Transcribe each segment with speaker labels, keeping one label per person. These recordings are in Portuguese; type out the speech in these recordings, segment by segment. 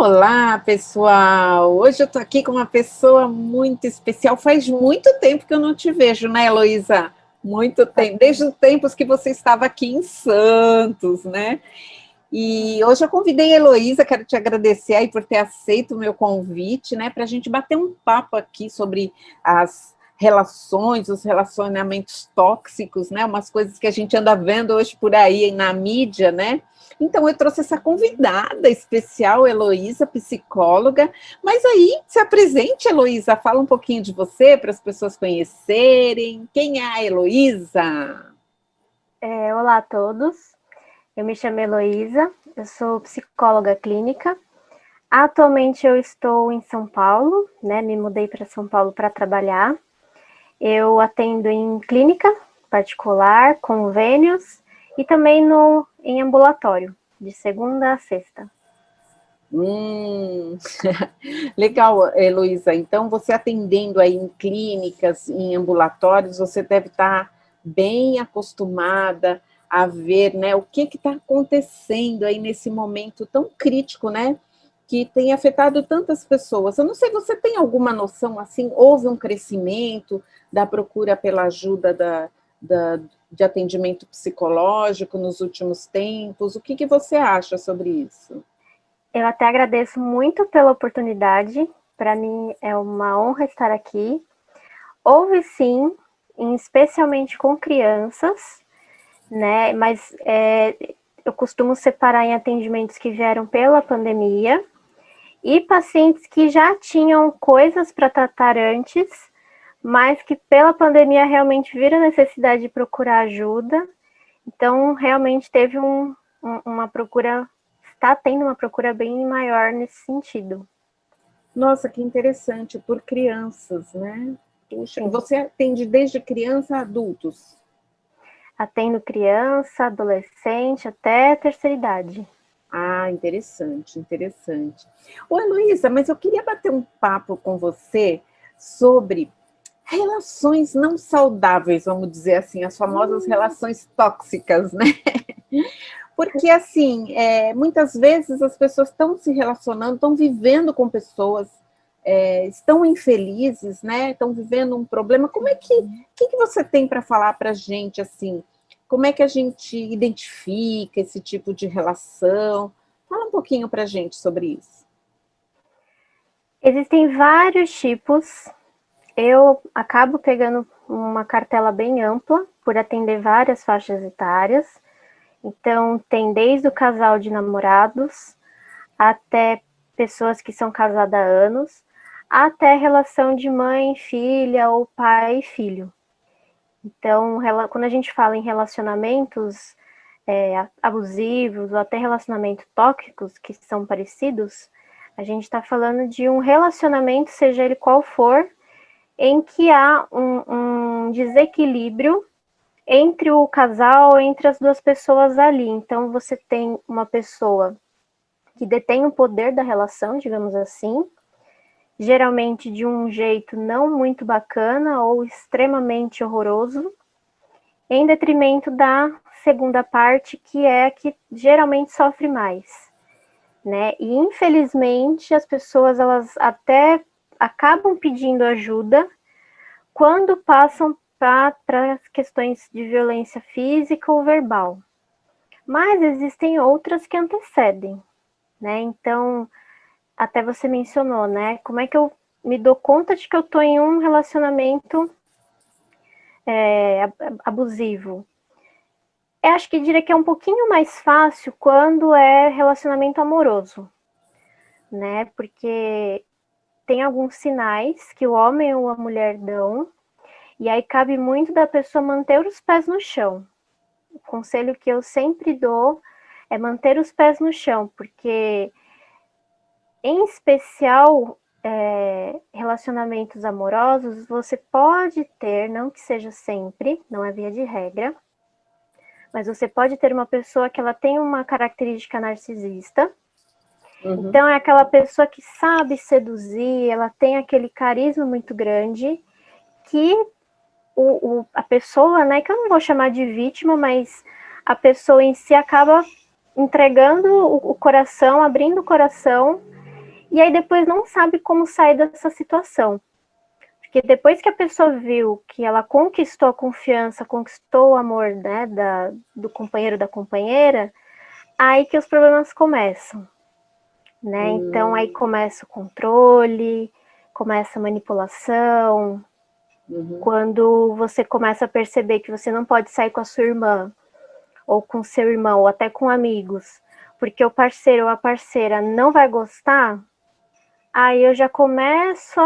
Speaker 1: Olá, pessoal! Hoje eu tô aqui com uma pessoa muito especial. Faz muito tempo que eu não te vejo, né, Heloísa? Muito tempo, desde os tempos que você estava aqui em Santos, né? E hoje eu convidei a Heloísa, quero te agradecer aí por ter aceito o meu convite, né, para a gente bater um papo aqui sobre as relações, os relacionamentos tóxicos, né, umas coisas que a gente anda vendo hoje por aí na mídia, né? Então eu trouxe essa convidada especial, Heloísa, psicóloga, mas aí se apresente, Heloísa, fala um pouquinho de você para as pessoas conhecerem. Quem é a Heloísa?
Speaker 2: Olá a todos, eu me chamo Heloísa, eu sou psicóloga clínica. Atualmente eu estou em São Paulo, né? Me mudei para São Paulo para trabalhar. Eu atendo em clínica particular, convênios e também em ambulatório, de segunda a sexta.
Speaker 1: Hum, legal, Heloísa. Então, você atendendo aí em clínicas, em ambulatórios, você deve estar bem acostumada a ver, né, o que está acontecendo aí nesse momento tão crítico, né, que tem afetado tantas pessoas. Eu não sei, você tem alguma noção, assim, houve um crescimento da procura pela ajuda de atendimento psicológico nos últimos tempos? O que você acha sobre isso?
Speaker 2: Eu até agradeço muito pela oportunidade, para mim é uma honra estar aqui. Houve sim, especialmente com crianças, né? Mas eu costumo separar em atendimentos que vieram pela pandemia e pacientes que já tinham coisas para tratar antes, mas que pela pandemia realmente viram a necessidade de procurar ajuda. Então, realmente teve uma procura, está tendo uma procura bem maior nesse sentido.
Speaker 1: Nossa, que interessante, por crianças, né? Puxa,
Speaker 2: Sim.
Speaker 1: você atende desde criança a adultos?
Speaker 2: Atendo criança, adolescente, até terceira idade.
Speaker 1: Ah, interessante, interessante. Ô, Heloísa, mas eu queria bater um papo com você sobre relações não saudáveis, vamos dizer assim, as famosas relações tóxicas, né? Porque, assim, muitas vezes as pessoas estão se relacionando, estão vivendo com pessoas, estão infelizes, né? Estão vivendo um problema. Como é que você tem para falar para a gente, assim? Como é que a gente identifica esse tipo de relação? Fala um pouquinho para a gente sobre isso.
Speaker 2: Existem vários tipos. Eu acabo pegando uma cartela bem ampla por atender várias faixas etárias. Então, tem desde o casal de namorados até pessoas que são casadas há anos, até relação de mãe, filha ou pai e filho. Então, quando a gente fala em relacionamentos abusivos ou até relacionamentos tóxicos que são parecidos, a gente está falando de um relacionamento, seja ele qual for, em que há um desequilíbrio entre o casal, entre as duas pessoas ali. Então, você tem uma pessoa que detém o poder da relação, digamos assim, geralmente de um jeito não muito bacana ou extremamente horroroso, em detrimento da segunda parte, que é a que geralmente sofre mais, né? E infelizmente as pessoas elas até acabam pedindo ajuda quando passam para questões de violência física ou verbal. Mas existem outras que antecedem, né? Então, até você mencionou, né? Como é que eu me dou conta de que eu estou em um relacionamento abusivo? Eu acho que diria que é um pouquinho mais fácil quando é relacionamento amoroso, né? Porque tem alguns sinais que o homem ou a mulher dão, e aí cabe muito da pessoa manter os pés no chão. O conselho que eu sempre dou é manter os pés no chão, porque, em especial, relacionamentos amorosos, você pode ter, não que seja sempre, não é via de regra, mas você pode ter uma pessoa que ela tem uma característica narcisista.
Speaker 1: Uhum.
Speaker 2: Então, é aquela pessoa que sabe seduzir, ela tem aquele carisma muito grande, que a pessoa, né, que eu não vou chamar de vítima, mas a pessoa em si acaba entregando o coração, abrindo o coração, e aí depois não sabe como sair dessa situação. Porque depois que a pessoa viu que ela conquistou a confiança, conquistou o amor, né, do companheiro, da companheira, aí que os problemas começam, né? Então aí começa o controle, começa a manipulação. Quando você começa a perceber que você não pode sair com a sua irmã, ou com seu irmão, ou até com amigos, porque o parceiro ou a parceira não vai gostar, aí eu já começo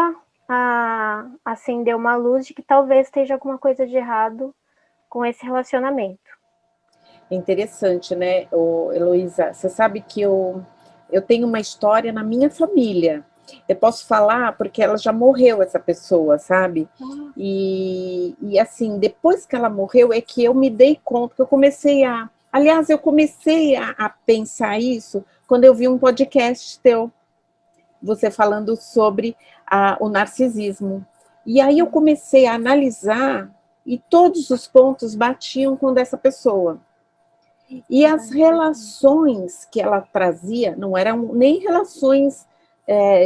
Speaker 2: a acender uma luz de que talvez esteja alguma coisa de errado com esse relacionamento.
Speaker 1: É interessante, né, Heloísa? Você sabe que eu tenho uma história na minha família. Eu posso falar porque ela já morreu, essa pessoa, sabe? E assim, depois que ela morreu, é que eu me dei conta, que eu comecei a. Aliás, eu comecei a pensar isso quando eu vi um podcast teu, você falando sobre o narcisismo. E aí eu comecei a analisar e todos os pontos batiam com o dessa pessoa. E as relações que ela trazia não eram nem relações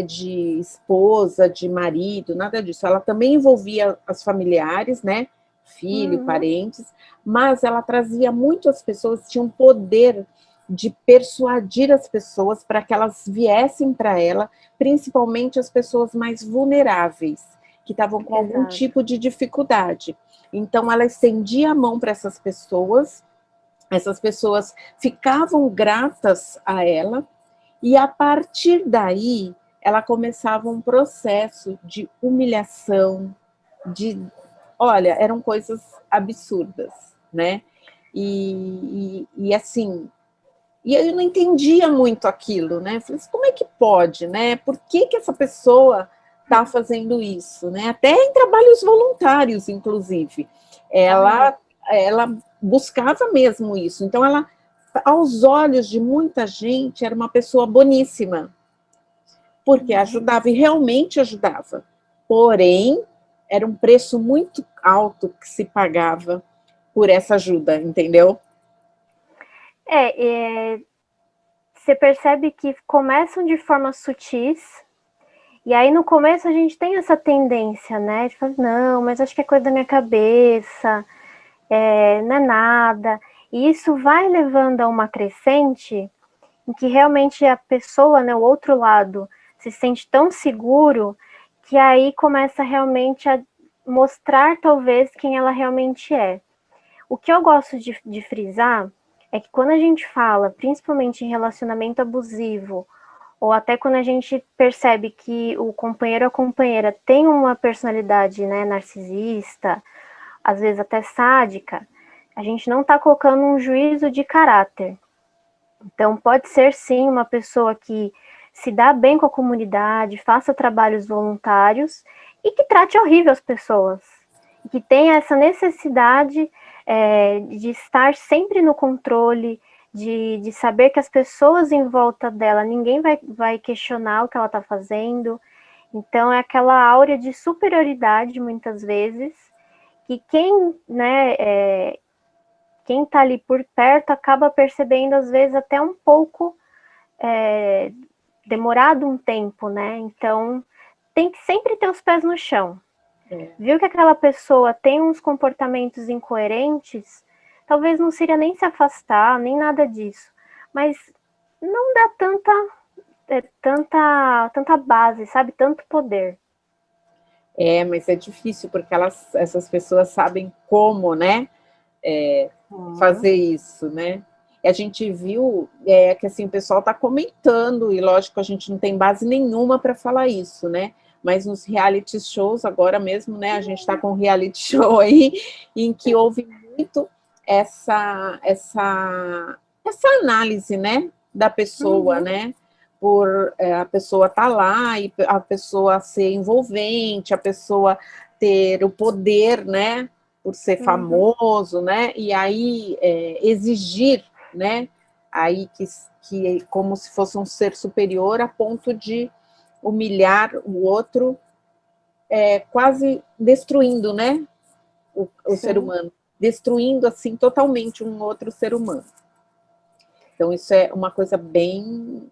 Speaker 1: de esposa, de marido, nada disso. Ela também envolvia as familiares, né? Filho, parentes, mas ela trazia muito as pessoas, tinham poder de persuadir as pessoas para que elas viessem para ela, principalmente as pessoas mais vulneráveis, que estavam com algum tipo de dificuldade. Então, ela estendia a mão para essas pessoas ficavam gratas a ela, e a partir daí ela começava um processo de humilhação, olha, eram coisas absurdas, né? E assim, e eu não entendia muito aquilo, né? Falei assim, como é que pode, né? Por que essa pessoa está fazendo isso, né? Até em trabalhos voluntários, inclusive. Ela buscava mesmo isso. Então, ela, aos olhos de muita gente, era uma pessoa boníssima, porque ajudava e realmente ajudava. Porém, era um preço muito alto que se pagava por essa ajuda, entendeu?
Speaker 2: Você percebe que começam de forma sutis, e aí no começo a gente tem essa tendência, né? De falar, não, mas acho que é coisa da minha cabeça, não é nada. E isso vai levando a uma crescente em que realmente a pessoa, né, o outro lado, se sente tão seguro que aí começa realmente a mostrar talvez quem ela realmente é. O que eu gosto de frisar é que quando a gente fala, principalmente em relacionamento abusivo, ou até quando a gente percebe que o companheiro ou a companheira tem uma personalidade, né, narcisista, às vezes até sádica, a gente não está colocando um juízo de caráter. Então, pode ser sim uma pessoa que se dá bem com a comunidade, faça trabalhos voluntários e que trate horrível as pessoas. E que tenha essa necessidade de estar sempre no controle, de saber que as pessoas em volta dela, ninguém vai questionar o que ela está fazendo. Então, é aquela áurea de superioridade, muitas vezes, que quem está ali por perto acaba percebendo, às vezes, até um pouco demorado um tempo, né? Então, tem que sempre ter os pés no chão. Viu que aquela pessoa tem uns comportamentos incoerentes, talvez não seria nem se afastar, nem nada disso. Mas não dá tanta base, sabe? Tanto poder.
Speaker 1: Mas é difícil, porque essas pessoas sabem como, né? Fazer isso, né? E a gente viu que assim, o pessoal está comentando, e lógico, a gente não tem base nenhuma para falar isso, né? Mas nos reality shows, agora mesmo, né? A gente está com um reality show aí em que houve muito essa análise, né? Da pessoa, né? Por a pessoa estar lá e a pessoa ser envolvente, a pessoa ter o poder, né? Por ser famoso, né? E aí exigir, né? Aí que como se fosse um ser superior a ponto de humilhar o outro, quase destruindo, né? O ser humano, destruindo assim totalmente um outro ser humano. Então isso é uma coisa bem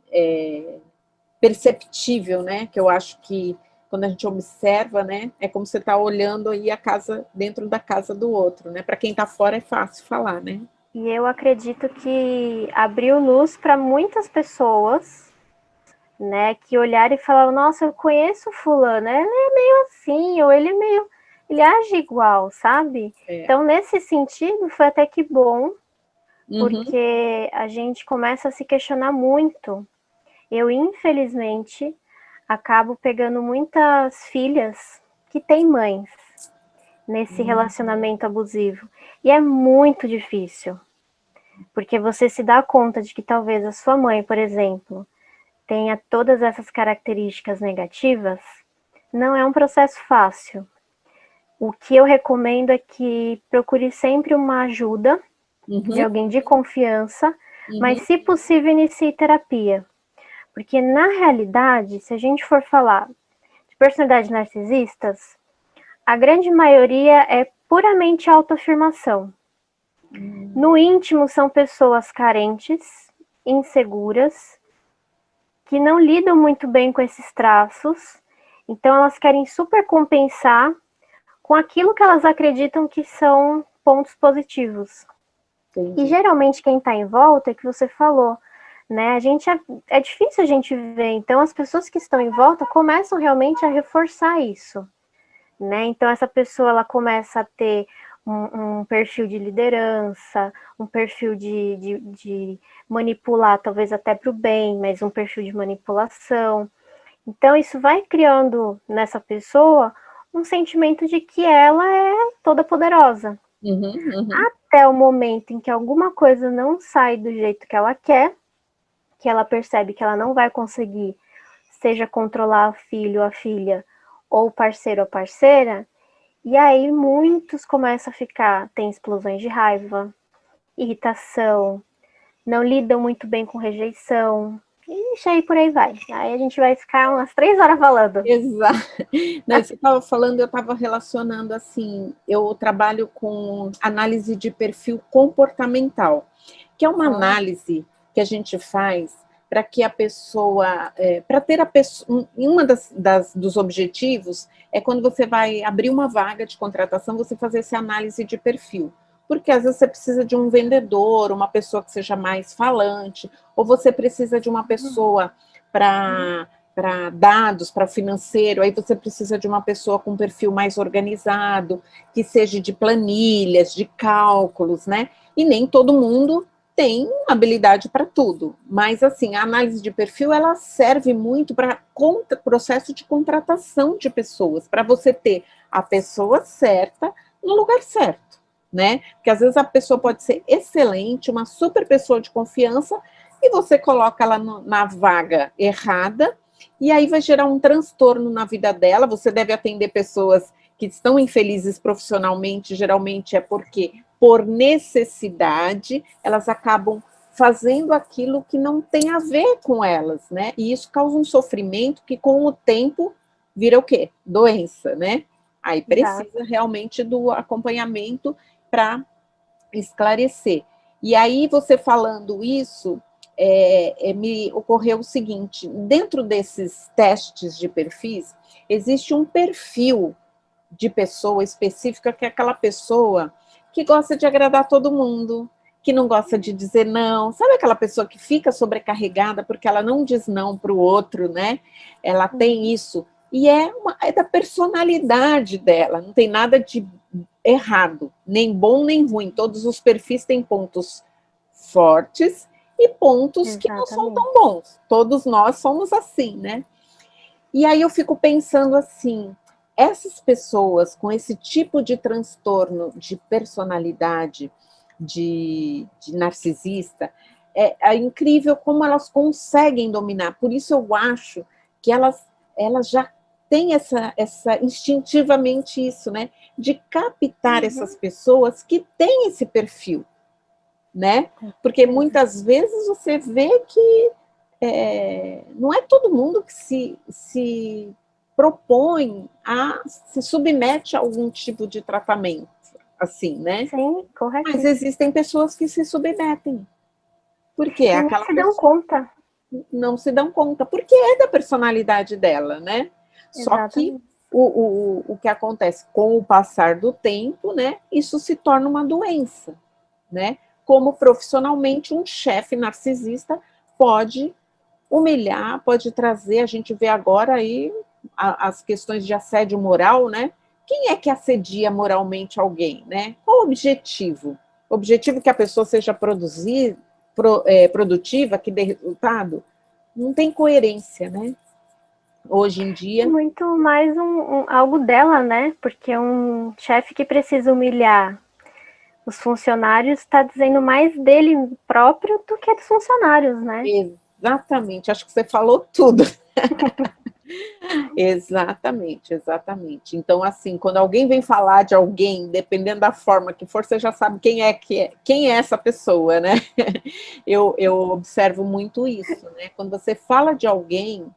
Speaker 1: perceptível, né? Que eu acho que quando a gente observa, né, é como você está olhando aí a casa dentro da casa do outro, né? Para quem está fora é fácil falar, né?
Speaker 2: E eu acredito que abriu luz para muitas pessoas, né, que olharam e falaram, nossa, eu conheço fulano, ele é meio assim, ou ele age igual, sabe?
Speaker 1: É.
Speaker 2: Então, nesse sentido, foi até que bom,
Speaker 1: Uhum.
Speaker 2: porque a gente começa a se questionar muito. Eu, infelizmente, acabo pegando muitas filhas que têm mães nesse relacionamento abusivo. E é muito difícil, porque você se dá conta de que talvez a sua mãe, por exemplo, tenha todas essas características negativas. Não é um processo fácil. O que eu recomendo é que procure sempre uma ajuda de alguém de confiança, mas, se possível, inicie terapia. Porque, na realidade, se a gente for falar de personalidades narcisistas, a grande maioria é puramente autoafirmação. No íntimo, são pessoas carentes, inseguras, que não lidam muito bem com esses traços, então elas querem supercompensar com aquilo que elas acreditam que são pontos positivos.
Speaker 1: Entendi.
Speaker 2: E geralmente quem está em volta é que você falou, né? É difícil a gente ver, então as pessoas que estão em volta começam realmente a reforçar isso, né? Então essa pessoa ela começa a ter um perfil de liderança, um perfil de manipular, talvez até para o bem, mas um perfil de manipulação. Então isso vai criando nessa pessoa um sentimento de que ela é toda poderosa. Até o momento em que alguma coisa não sai do jeito que ela quer, que ela percebe que ela não vai conseguir, seja controlar o filho, a filha, ou o parceiro ou parceira, e aí muitos começam a ficar, tem explosões de raiva, irritação, não lidam muito bem com rejeição, e aí por aí vai. Aí a gente vai ficar umas 3 horas falando.
Speaker 1: Exato. Não, você estava falando, eu estava relacionando assim, eu trabalho com análise de perfil comportamental, que é uma análise que a gente faz para que a pessoa, para ter a pessoa, uma dos objetivos é quando você vai abrir uma vaga de contratação, você fazer essa análise de perfil. Porque às vezes você precisa de um vendedor, uma pessoa que seja mais falante, ou você precisa de uma pessoa para dados, para financeiro, aí você precisa de uma pessoa com um perfil mais organizado, que seja de planilhas, de cálculos, né? E nem todo mundo tem habilidade para tudo. Mas, assim, a análise de perfil, ela serve muito para processo de contratação de pessoas, para você ter a pessoa certa no lugar certo, né? Porque às vezes a pessoa pode ser excelente, uma super pessoa de confiança, e você coloca ela na vaga errada, e aí vai gerar um transtorno na vida dela. Você deve atender pessoas que estão infelizes profissionalmente, geralmente é porque, por necessidade, elas acabam fazendo aquilo que não tem a ver com elas, né? E isso causa um sofrimento que, com o tempo, vira o quê? Doença, né? Aí precisa realmente do acompanhamento para esclarecer. E aí, você falando isso, me ocorreu o seguinte: dentro desses testes de perfis, existe um perfil de pessoa específica, que é aquela pessoa que gosta de agradar todo mundo, que não gosta de dizer não. Sabe aquela pessoa que fica sobrecarregada porque ela não diz não para o outro, né? Ela tem isso. E é da personalidade dela, não tem nada de errado, nem bom nem ruim. Todos os perfis têm pontos fortes e pontos que não são tão bons. Todos nós somos assim, né? E aí eu fico pensando assim, essas pessoas com esse tipo de transtorno de personalidade, de narcisista, é incrível como elas conseguem dominar. Por isso eu acho que elas já têm essa instintivamente isso, né? De captar essas pessoas que têm esse perfil, né? Porque muitas vezes você vê que não é todo mundo que se propõe a se submete a algum tipo de tratamento, assim, né?
Speaker 2: Sim, correto.
Speaker 1: Mas existem pessoas que se submetem. Por quê?
Speaker 2: E nem se dão conta.
Speaker 1: não se dão conta, porque é da personalidade dela, né? Só que
Speaker 2: Exatamente.
Speaker 1: o que acontece com o passar do tempo, né? Isso se torna uma doença, né? Como profissionalmente um chefe narcisista pode humilhar, pode trazer, a gente vê agora aí as questões de assédio moral, né? Quem é que assedia moralmente alguém, né? Qual o objetivo? O objetivo é que a pessoa seja produtiva, que dê resultado? Não tem coerência, né? Hoje em
Speaker 2: É
Speaker 1: dia.
Speaker 2: muito mais algo dela, né? Porque um chefe que precisa humilhar os funcionários está dizendo mais dele próprio do que dos funcionários, né?
Speaker 1: Exatamente, acho que você falou tudo. Exatamente, exatamente. Então, assim, quando alguém vem falar de alguém, dependendo da forma que for, você já sabe quem é essa pessoa, né? Eu observo muito isso, né? Quando você fala de alguém,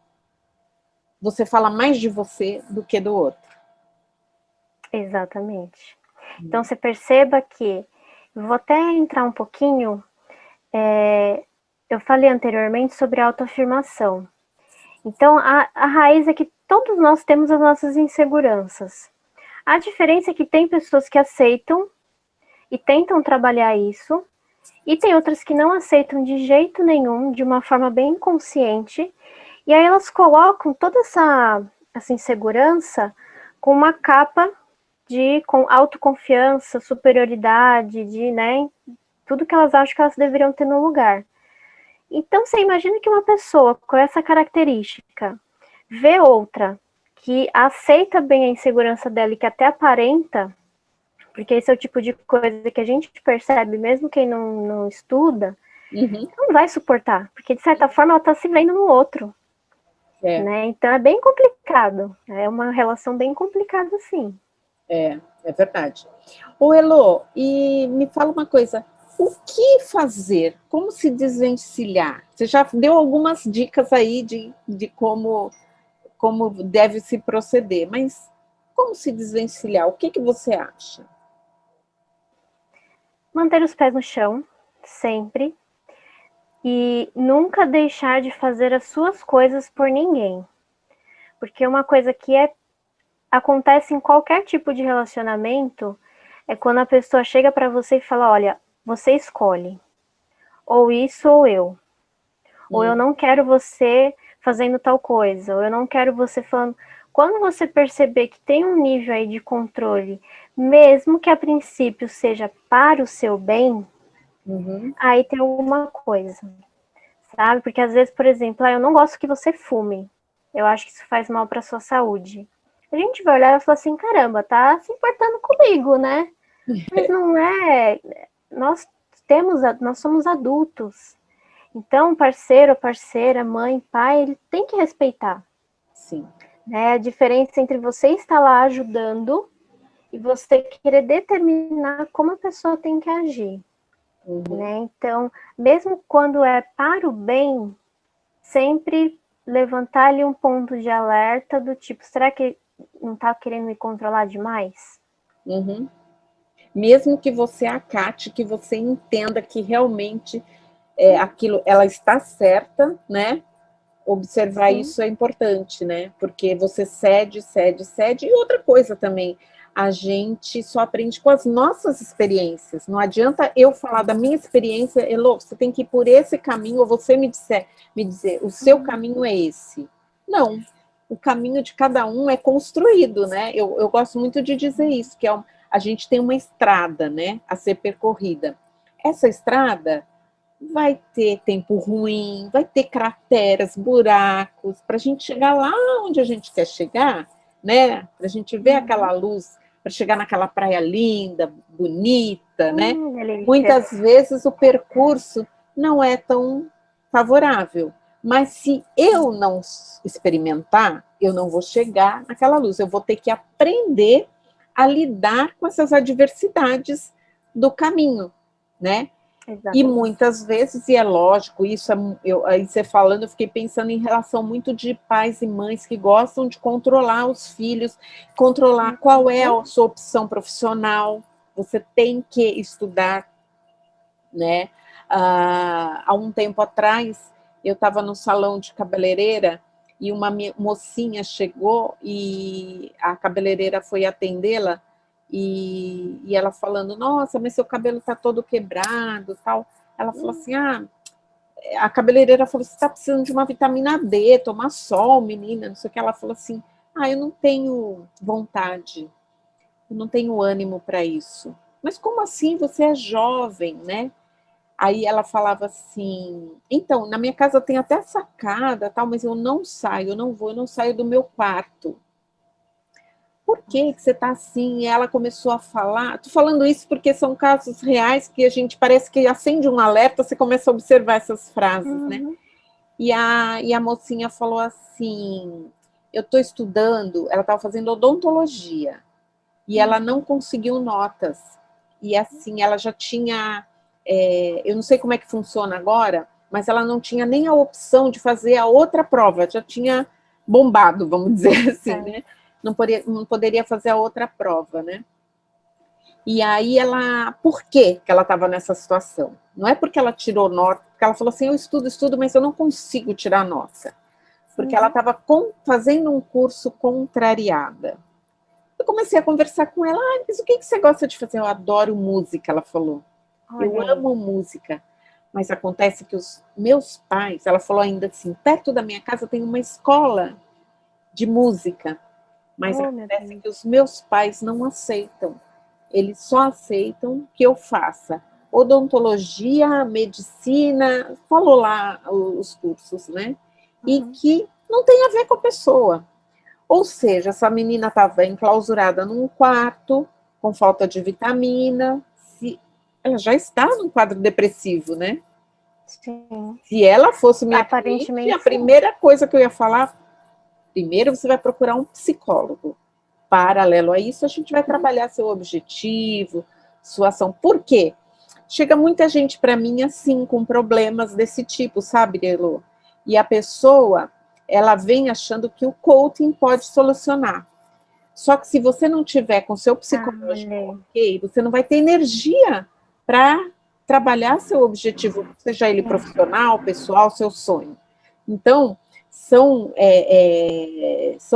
Speaker 1: você fala mais de você do que do outro.
Speaker 2: Exatamente. Então você perceba que, vou até entrar um pouquinho, eu falei anteriormente sobre autoafirmação. Então a raiz é que todos nós temos as nossas inseguranças. A diferença é que tem pessoas que aceitam e tentam trabalhar isso, e tem outras que não aceitam de jeito nenhum, de uma forma bem inconsciente, e aí elas colocam toda essa insegurança com uma capa com autoconfiança, superioridade, de, né, tudo que elas acham que elas deveriam ter no lugar. Então você imagina que uma pessoa com essa característica vê outra que aceita bem a insegurança dela e que até aparenta, porque esse é o tipo de coisa que a gente percebe, mesmo quem não estuda,
Speaker 1: Uhum.
Speaker 2: não vai suportar, porque de certa forma ela está se vendo no outro,
Speaker 1: É,
Speaker 2: né? Então é bem complicado, é uma relação bem complicada, sim.
Speaker 1: é verdade. Ô, Elô, e me fala uma coisa, o que fazer? Como se desvencilhar? Você já deu algumas dicas aí de como deve se proceder, mas como se desvencilhar? O que você acha?
Speaker 2: Manter os pés no chão, sempre, e nunca deixar de fazer as suas coisas por ninguém. Porque uma coisa que acontece em qualquer tipo de relacionamento é quando a pessoa chega para você e fala: olha, você escolhe, ou isso ou eu. Ou eu não quero você fazendo tal coisa, ou eu não quero você falando. Quando você perceber que tem um nível aí de controle, mesmo que a princípio seja para o seu bem,
Speaker 1: Uhum.
Speaker 2: aí tem alguma coisa, sabe? Porque às vezes, por exemplo, eu não gosto que você fume. Eu acho que isso faz mal para sua saúde. A gente vai olhar e falar assim, caramba, tá se importando comigo, né? Mas não é. Nós nós somos adultos. Então, parceiro, parceira, mãe, pai, ele tem que respeitar.
Speaker 1: Sim.
Speaker 2: Né? A diferença entre você estar lá ajudando e você querer determinar como a pessoa tem que agir.
Speaker 1: Uhum.
Speaker 2: Né? Então, mesmo quando é para o bem, sempre levantar ali um ponto de alerta do tipo, será que não está querendo me controlar demais?
Speaker 1: Uhum. Mesmo que você acate, que você entenda que realmente aquilo, ela está certa, né? Observar
Speaker 2: Sim.
Speaker 1: isso é importante, né? Porque você cede, cede, cede. E outra coisa também, a gente só aprende com as nossas experiências. Não adianta eu falar da minha experiência, Elô, você tem que ir por esse caminho, ou você me dizer, o seu caminho é esse. Não. O caminho de cada um é construído, né? Eu gosto muito de dizer isso, que a gente tem uma estrada, né, a ser percorrida. Essa estrada vai ter tempo ruim, vai ter crateras, buracos, para a gente chegar lá onde a gente quer chegar, né? Para a gente ver aquela luz, para chegar naquela praia linda, bonita, né?
Speaker 2: Delícia.
Speaker 1: Muitas vezes o percurso não é tão favorável, mas se eu não experimentar, eu não vou chegar naquela luz, eu vou ter que aprender a lidar com essas adversidades do caminho, né? E
Speaker 2: Exatamente.
Speaker 1: muitas vezes, e é lógico, isso aí você falando, eu fiquei pensando em relação muito de pais e mães que gostam de controlar os filhos, controlar qual é a sua opção profissional. Você tem que estudar, né? Há um tempo atrás, eu estava no salão de cabeleireira e uma mocinha chegou e a cabeleireira foi atendê-la e ela falando, nossa, mas seu cabelo está todo quebrado, tal. Ela falou assim, a cabeleireira falou, você está precisando de uma vitamina D, tomar sol, menina, não sei o que. Ela falou assim, eu não tenho vontade, eu não tenho ânimo para isso. Mas como assim? Você é jovem, né? Aí ela falava assim, então, na minha casa tem até sacada, tal, mas eu não saio, eu não saio do meu quarto. Por que você está assim? E ela começou a falar, tô falando isso porque são casos reais que a gente parece que acende um alerta, você começa a observar essas frases, né? E a mocinha falou assim, eu estou estudando, ela estava fazendo odontologia, e ela não conseguiu notas. E assim, ela já tinha, eu não sei como é que funciona agora, mas ela não tinha nem a opção de fazer a outra prova, já tinha bombado, vamos dizer assim, né? Não poderia fazer a outra prova, né? E aí por que ela estava nessa situação? Não é porque ela tirou nota, porque ela falou assim, eu estudo, mas eu não consigo tirar nota. Porque ela estava fazendo um curso contrariada. Eu comecei a conversar com ela, mas o que você gosta de fazer? Eu adoro música, ela falou. Eu amo música. Mas acontece que os meus pais, ela falou ainda assim, perto da minha casa tem uma escola de música, mas acontece que os meus pais não aceitam. Eles só aceitam que eu faça odontologia, medicina, falou lá os cursos, né? E que não tem a ver com a pessoa. Ou seja, essa menina estava enclausurada num quarto, com falta de vitamina, ela já está num quadro depressivo, né?
Speaker 2: Sim.
Speaker 1: Se ela fosse minha
Speaker 2: Aparentemente,
Speaker 1: cliente, a primeira coisa que eu ia falar, primeiro você vai procurar um psicólogo. Paralelo a isso, a gente vai trabalhar seu objetivo, sua ação. Por quê? Chega muita gente para mim assim, com problemas desse tipo, sabe, Elo? E a pessoa, ela vem achando que o coaching pode solucionar. Só que se você não tiver com seu psicológico ok, você não vai ter energia para trabalhar seu objetivo, seja ele profissional, pessoal, seu sonho. Então, são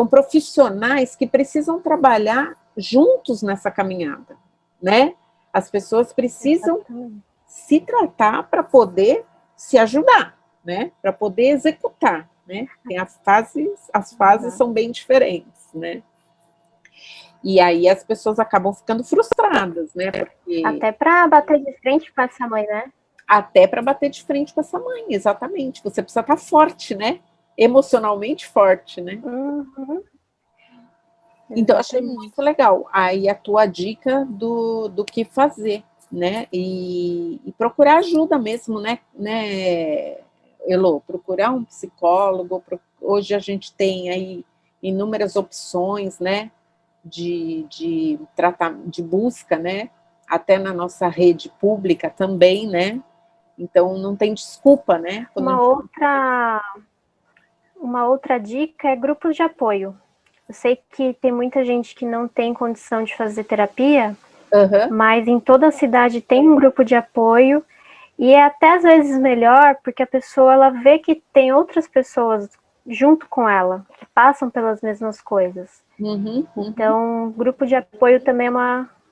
Speaker 1: profissionais que precisam trabalhar juntos nessa caminhada, né? As pessoas precisam se tratar para poder se ajudar, né? Para poder executar, né? Tem as fases são bem diferentes, né? E aí as pessoas acabam ficando frustradas, né? Porque...
Speaker 2: Até para bater de frente com essa mãe, né?
Speaker 1: Até para bater de frente com essa mãe, exatamente. Você precisa estar forte, né? Emocionalmente forte, né? Então, eu achei muito legal. Aí a tua dica do que fazer, né? E procurar ajuda mesmo, né, Elô? Procurar um psicólogo. Hoje a gente tem aí inúmeras opções, né? De busca, né? Até na nossa rede pública também, né? Então não tem desculpa, né?
Speaker 2: Uma outra dica é grupos de apoio. Eu sei que tem muita gente que não tem condição de fazer terapia, mas em toda a cidade tem um grupo de apoio e é até às vezes melhor porque a pessoa ela vê que tem outras pessoas junto com ela que passam pelas mesmas coisas. Então, grupo de apoio também é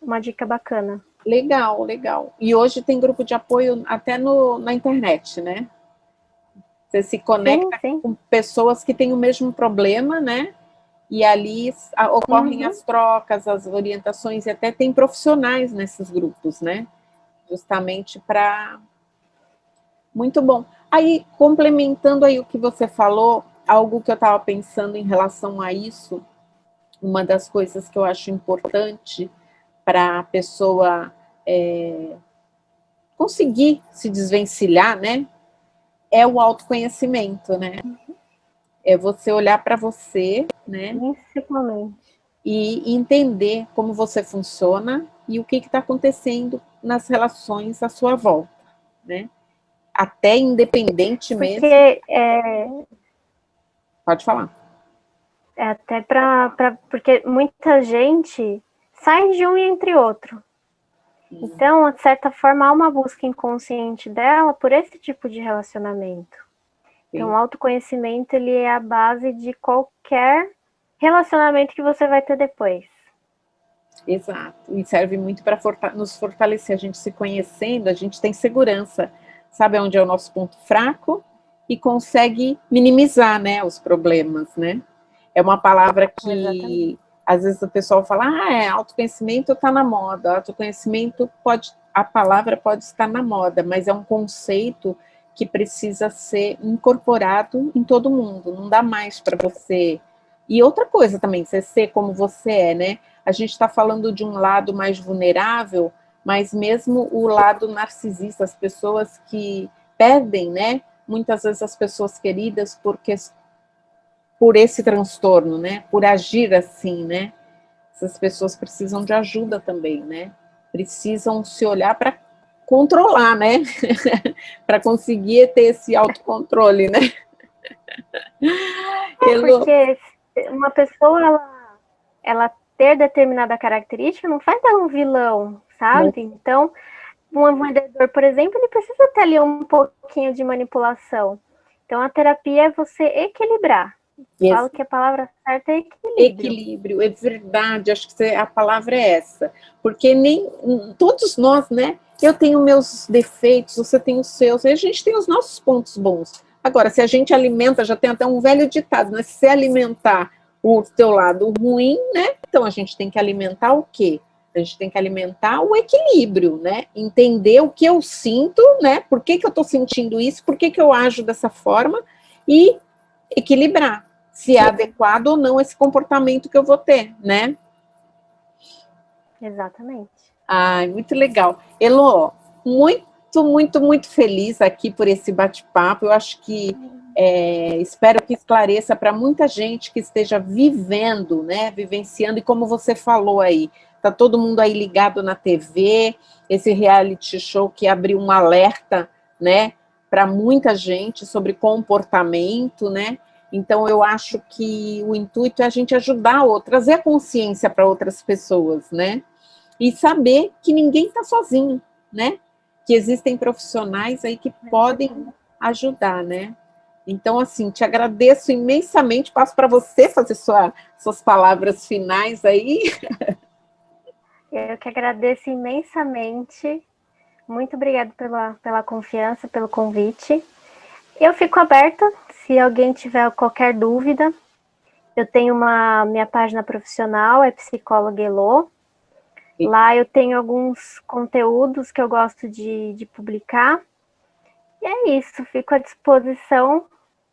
Speaker 2: uma dica bacana.
Speaker 1: Legal, legal. E hoje tem grupo de apoio até na internet, né? Você se conecta com pessoas que têm o mesmo problema, né? E ali ocorrem as trocas, as orientações, e até tem profissionais nesses grupos, né? Justamente para... Muito bom. Aí, complementando aí o que você falou, algo que eu estava pensando em relação a isso, uma das coisas que eu acho importante para a pessoa conseguir se desvencilhar, né? É o autoconhecimento, né? É você olhar para você, né?
Speaker 2: Principalmente.
Speaker 1: E entender como você funciona e o que está acontecendo nas relações à sua volta, né? Até independente mesmo. Pode falar.
Speaker 2: Até porque muita gente sai de um e entre outro. Então, de certa forma, há uma busca inconsciente dela por esse tipo de relacionamento. Então, o autoconhecimento, ele é a base de qualquer relacionamento que você vai ter depois.
Speaker 1: Exato, e serve muito para nos fortalecer. A gente se conhecendo, a gente tem segurança, sabe onde é o nosso ponto fraco e consegue minimizar, né, os problemas, né? É uma palavra que,
Speaker 2: Exatamente.
Speaker 1: às vezes, o pessoal fala, autoconhecimento está na moda, autoconhecimento pode, a palavra pode estar na moda, mas é um conceito que precisa ser incorporado em todo mundo, não dá mais para você. E outra coisa também, você ser como você é, né? A gente está falando de um lado mais vulnerável, mas mesmo o lado narcisista, as pessoas que perdem, né? Muitas vezes as pessoas queridas por esse transtorno, né? Por agir assim, né? Essas pessoas precisam de ajuda também, né? Precisam se olhar para controlar, né? Para conseguir ter esse autocontrole, né?
Speaker 2: Porque uma pessoa, ela ter determinada característica não faz ela um vilão, sabe? Não. Então, um vendedor, por exemplo, ele precisa ter ali um pouquinho de manipulação. Então, a terapia é você equilibrar. Falo que a palavra certa é equilíbrio.
Speaker 1: Equilíbrio, é verdade, acho que a palavra é essa. Porque nem todos nós, né? Eu tenho meus defeitos, você tem os seus, e a gente tem os nossos pontos bons. Agora, se a gente alimenta, já tem até um velho ditado, né? Se você alimentar o teu lado ruim, né? Então a gente tem que alimentar o quê? A gente tem que alimentar o equilíbrio, né? Entender o que eu sinto, né? Por que eu estou sentindo isso? Por que eu ajo dessa forma? E equilibrar se é adequado ou não esse comportamento que eu vou ter, né?
Speaker 2: Exatamente.
Speaker 1: Ai, muito legal. Elô, muito feliz aqui por esse bate-papo. Eu acho que espero que esclareça para muita gente que esteja vivendo, né? Vivenciando, e como você falou aí, tá todo mundo aí ligado na TV, esse reality show que abriu um alerta, né? Para muita gente sobre comportamento, né? Então, eu acho que o intuito é a gente ajudar trazer a consciência para outras pessoas, né? E saber que ninguém está sozinho, né? Que existem profissionais aí que podem ajudar, né? Então, assim, te agradeço imensamente, passo para você fazer suas palavras finais aí.
Speaker 2: Eu que agradeço imensamente. Muito obrigada pela confiança, pelo convite. Eu fico aberta, se alguém tiver qualquer dúvida. Eu tenho minha página profissional, é Psicóloga Elô. Lá eu tenho alguns conteúdos que eu gosto de publicar. E é isso, fico à disposição.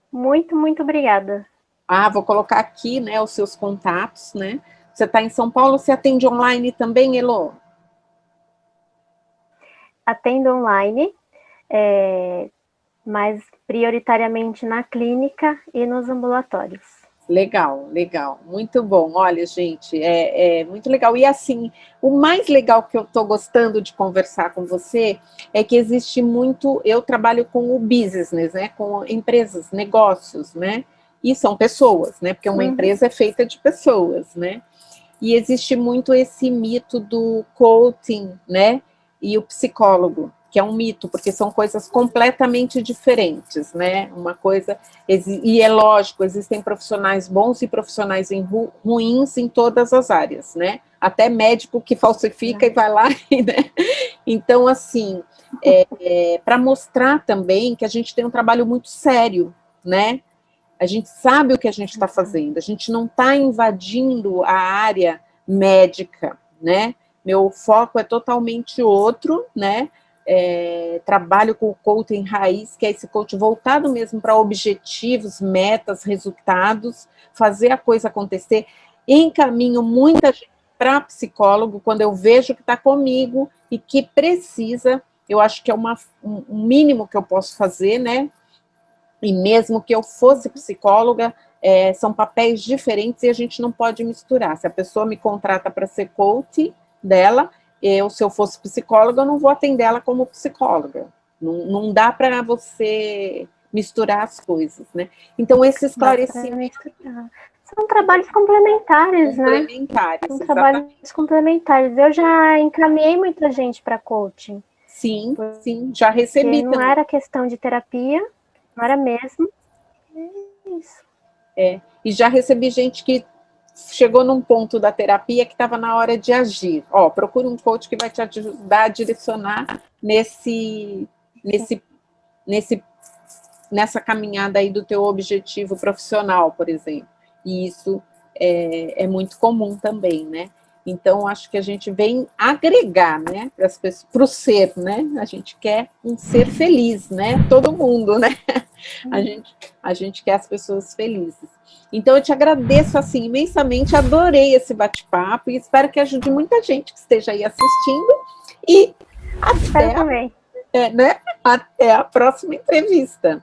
Speaker 2: Muito obrigada.
Speaker 1: Vou colocar aqui, né, os seus contatos, né? Você está em São Paulo, você atende online também, Elô?
Speaker 2: Atendo online, mas prioritariamente na clínica e nos ambulatórios.
Speaker 1: Legal, muito bom. Olha, gente, é muito legal. E assim, o mais legal que eu estou gostando de conversar com você é que existe muito. Eu trabalho com o business, né? Com empresas, negócios, né? E são pessoas, né? Porque uma empresa é feita de pessoas, né? E existe muito esse mito do coaching, né? E o psicólogo, que é um mito, porque são coisas completamente diferentes, né? Uma coisa, e é lógico, existem profissionais bons e profissionais ruins em todas as áreas, né? Até médico que falsifica e vai lá, né? Então, assim, para mostrar também que a gente tem um trabalho muito sério, né? A gente sabe o que a gente está fazendo, a gente não está invadindo a área médica, né? Meu foco é totalmente outro, né? Trabalho com o coaching raiz, que é esse coaching voltado mesmo para objetivos, metas, resultados, fazer a coisa acontecer. Encaminho muita gente para psicólogo quando eu vejo que está comigo e que precisa. Eu acho que é um mínimo que eu posso fazer, né? E mesmo que eu fosse psicóloga, são papéis diferentes e a gente não pode misturar. Se a pessoa me contrata para ser coach dela, se eu fosse psicóloga, eu não vou atender ela como psicóloga. Não dá para você misturar as coisas, né? Então, esse esclarecimento...
Speaker 2: São trabalhos complementares, né? São trabalhos complementares. Eu já encaminhei muita gente para coaching.
Speaker 1: Sim, já recebi
Speaker 2: não também. Não era questão de terapia, não era mesmo. isso.
Speaker 1: E já recebi gente que chegou num ponto da terapia que estava na hora de agir. Ó, procura um coach que vai te ajudar a direcionar nessa caminhada aí do teu objetivo profissional, por exemplo. E isso é muito comum também, né? Então, acho que a gente vem agregar, né, para o ser, né? A gente quer um ser feliz, né? Todo mundo, né? A gente quer as pessoas felizes. Então, eu te agradeço, assim, imensamente, adorei esse bate-papo e espero que ajude muita gente que esteja aí assistindo e
Speaker 2: Espero também.
Speaker 1: né, até a próxima entrevista.